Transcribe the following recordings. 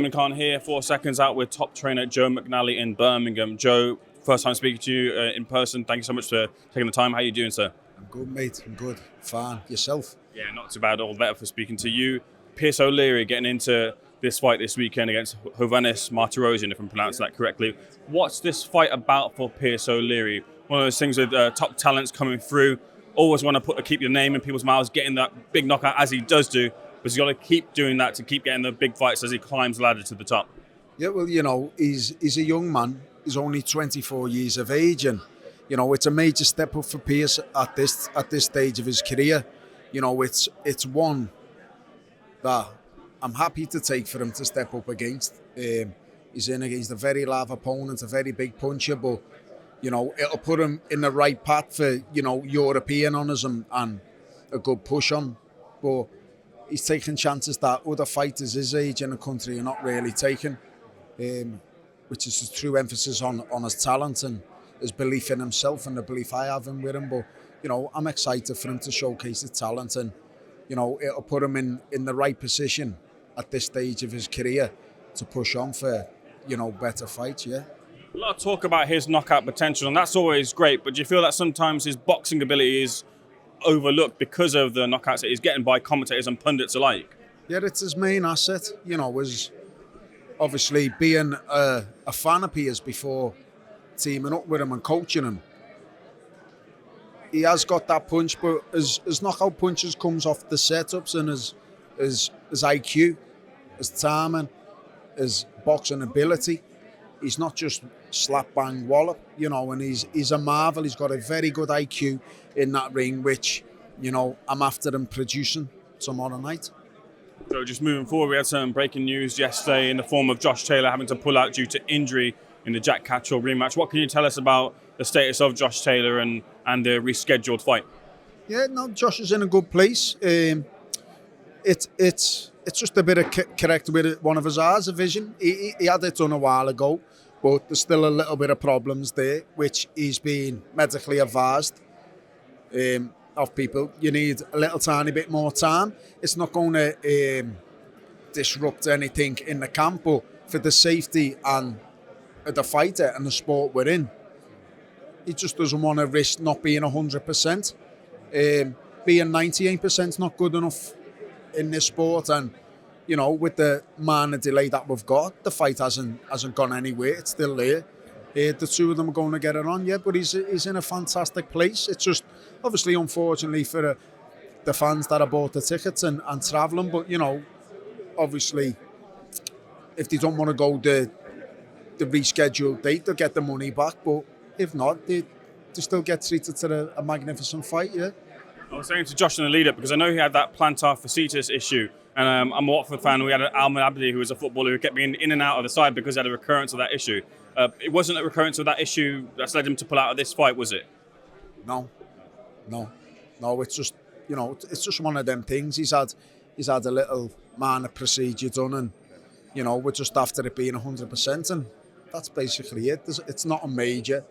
Simon Khan here, 4 Seconds Out with top trainer Joe McNally in Birmingham. Joe, first time speaking to you in person. Thank you so much for taking the time. How are you doing, sir? I'm good, mate. I'm good. Fine. Yourself? Yeah, not too bad. All the better for speaking to you. Piers O'Leary getting into this fight this weekend against Hovhannes Martirosyan, if I'm pronouncing that correctly. What's this fight about for Piers O'Leary? One of those things with top talents coming through. Always want to keep your name in people's mouths, getting that big knockout as he does do. But he's got to keep doing that to keep getting the big fights as he climbs the ladder to the top. Yeah, well, he's a young man. He's only 24 years of age, and it's a major step up for Piers at this stage of his career. It's one that I'm happy to take for him to step up against. He's in against a very live opponent, a very big puncher, but it'll put him in the right path for European honours and a good push on. But he's taking chances that other fighters his age in the country are not really taking, which is a true emphasis on his talent and his belief in himself and the belief I have in with him. But I'm excited for him to showcase his talent, and it'll put him in the right position at this stage of his career to push on for better fights. Yeah. A lot of talk about his knockout potential, and that's always great. But do you feel that sometimes his boxing ability is overlooked because of the knockouts that he's getting by commentators and pundits alike? Yeah, it's his main asset. Was obviously being a fan of Piers before teaming up with him and coaching him. He has got that punch, but his knockout punches comes off the setups and his IQ, his timing, his boxing ability. He's not just slap bang wallop, and he's a marvel. He's got a very good IQ in that ring, which I'm after him producing tomorrow night. So just moving forward, we had some breaking news yesterday in the form of Josh Taylor having to pull out due to injury in the Jack Catterall rematch. What can you tell us about the status of Josh Taylor and the rescheduled fight? Yeah, no, Josh is in a good place. It's just a bit of correct with one of his eyes, a vision. He had it done a while ago, but there's still a little bit of problems there, which he's been medically advised of people. You need a little tiny bit more time. It's not going to disrupt anything in the camp, but for the safety and the fighter and the sport we're in, he just doesn't want to risk not being 100%. Being 98% is not good enough in this sport, and with the minor delay that we've got, the fight hasn't gone anywhere. It's still there. The two of them are going to get it on, yeah, but he's in a fantastic place. It's just obviously unfortunately for the fans that have bought the tickets and travelling, but obviously if they don't want to go the rescheduled date, they'll get the money back, but if not, they still get treated to a magnificent fight, yeah. I was saying to Josh in the lead-up, because I know he had that plantar fasciitis issue, and I'm a Watford fan. We had Alman Abdi, who was a footballer who kept being in and out of the side because he had a recurrence of that issue. It wasn't a recurrence of that issue that's led him to pull out of this fight, was it? No. It's just it's just one of them things. He's had a little minor procedure done, and we're just after it being 100%, and that's basically it. It's not a major.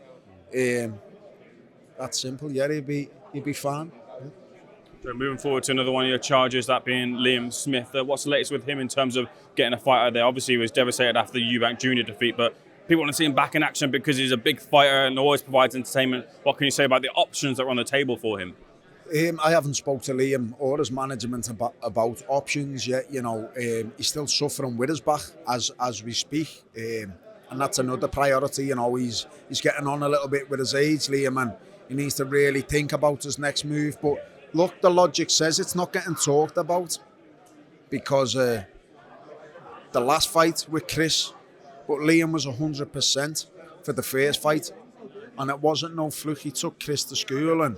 That's simple. Yeah, he'd be fine. Yeah. So moving forward to another one of your charges, that being Liam Smith. What's the latest with him in terms of getting a fight out there? Obviously, he was devastated after the Eubank Jr. defeat, but people want to see him back in action because he's a big fighter and always provides entertainment. What can you say about the options that are on the table for him? I haven't spoke to Liam or his management about options yet. He's still suffering with his back as we speak, and that's another priority. He's getting on a little bit with his age, Liam, and he needs to really think about his next move. But look, the logic says it's not getting talked about because the last fight with Chris, but Liam was 100% for the first fight, and it wasn't no fluke. He took Chris to school, and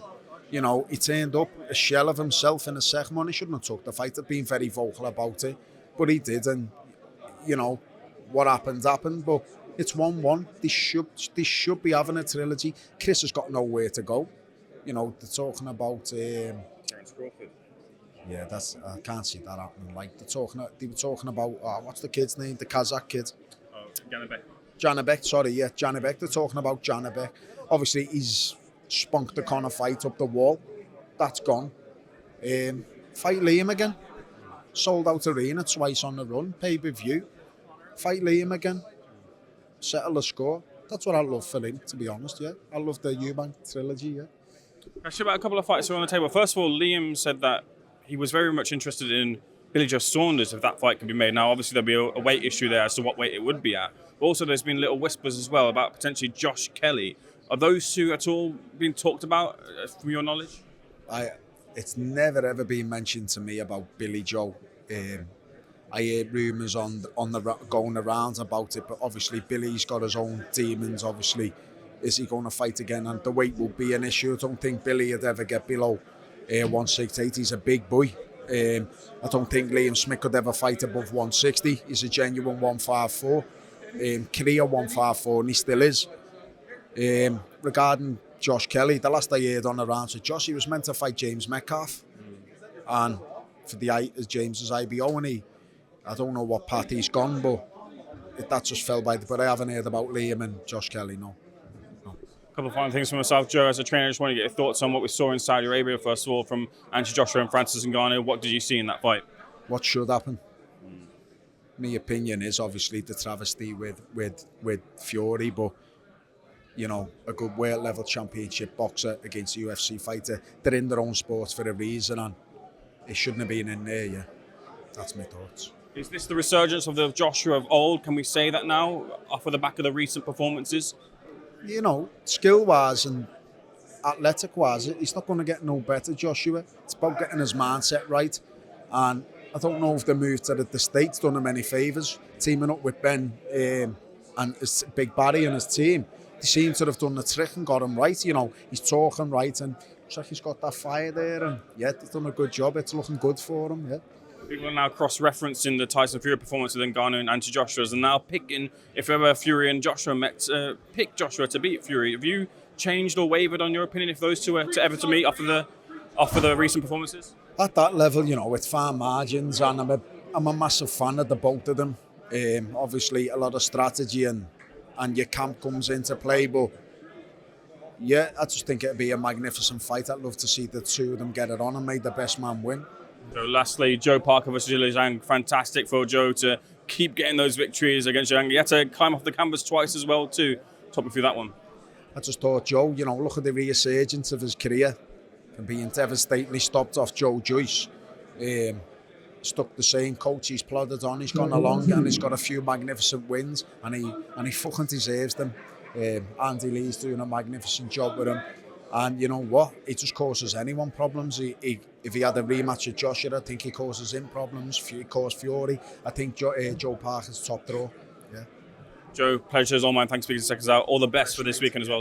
he turned up a shell of himself in the second one. He shouldn't have took the fight. He'd been very vocal about it, but he did, and what happened. But it's 1-1. They should be having a trilogy. Chris has got nowhere to go. They're talking about. Yeah, I can't see that happening. Like they were talking about what's the kid's name? The Kazakh kid. Janibek. Sorry, yeah, Janibek. They're talking about Janibek. Obviously, he's spunked the Conor fight up the wall. That's gone. Fight Liam again. Sold out arena twice on the run. Pay-per-view. fight Liam again, settle the score. That's what I love for him, to be honest, yeah. I love the Eubank trilogy, yeah. Actually, about a couple of fights are on the table. First of all, Liam said that he was very much interested in Billy Joe Saunders if that fight could be made. Now, obviously, there'll be a weight issue there as to what weight it would be at. But also, there's been little whispers as well about potentially Josh Kelly. Are those two at all being talked about, from your knowledge? It's never ever been mentioned to me about Billy Joe. I heard rumours going around about it, but obviously Billy's got his own demons. Obviously, is he going to fight again? And the weight will be an issue. I don't think Billy would ever get below 168. He's a big boy. I don't think Liam Smith could ever fight above 160. He's a genuine 154. Career 154, and he still is. Regarding Josh Kelly, the last I heard on the rounds with Josh, he was meant to fight James Metcalf, and for James's IBO, and I don't know what path he's gone, but that just fell by but I haven't heard about Liam and Josh Kelly, no. A couple of final things from myself, Joe. As a trainer, I just want to get your thoughts on what we saw in Saudi Arabia, first of all, from Anthony Joshua and Francis Ngannou. What did you see in that fight? What should happen? My opinion is obviously the travesty with Fury, but you know, a good world level championship boxer against a UFC fighter, they're in their own sports for a reason, and it shouldn't have been in there, yeah. That's my thoughts. Is this the resurgence of the Joshua of old? Can we say that now, off of the back of the recent performances? You know, skill-wise and athletic-wise, he's not going to get no better, Joshua. It's about getting his mindset right, and I don't know if the move to the States done him any favours, teaming up with Ben and his Big Barry and his team. They seem to have done the trick and got him right, you know. He's talking right, and looks like he's got that fire there, and yeah, they've done a good job. It's looking good for him, yeah. People are now cross-referencing the Tyson Fury performance with Ngannou and Anthony Joshua's, and now picking, if ever Fury and Joshua met, pick Joshua to beat Fury. Have you changed or wavered on your opinion if those two were to ever to meet off of the recent performances? At that level, you know, with fine margins, and I'm a massive fan of the both of them. Obviously, a lot of strategy and your camp comes into play, but yeah, I just think it'd be a magnificent fight. I'd love to see the two of them get it on and make the best man win. So lastly, Joe Parker versus Zhang. Fantastic for Joe to keep getting those victories against Zhang. He had to climb off the canvas twice as well too. Talk me through that one. I just thought Joe, you know, look at the resurgence of his career and being devastatingly stopped off Joe Joyce. Stuck the same coach, he's plodded on, he's gone along, and he's got a few magnificent wins, and he fucking deserves them. Andy Lee's doing a magnificent job with him, and you know what? He just causes anyone problems. If he had a rematch with Joshua, I think he causes him problems. He caused Fury. I think Joe Parker's top draw. Yeah. Joe, pleasure is all mine. Thanks for speaking to Seconds Out. All the best for this weekend as well.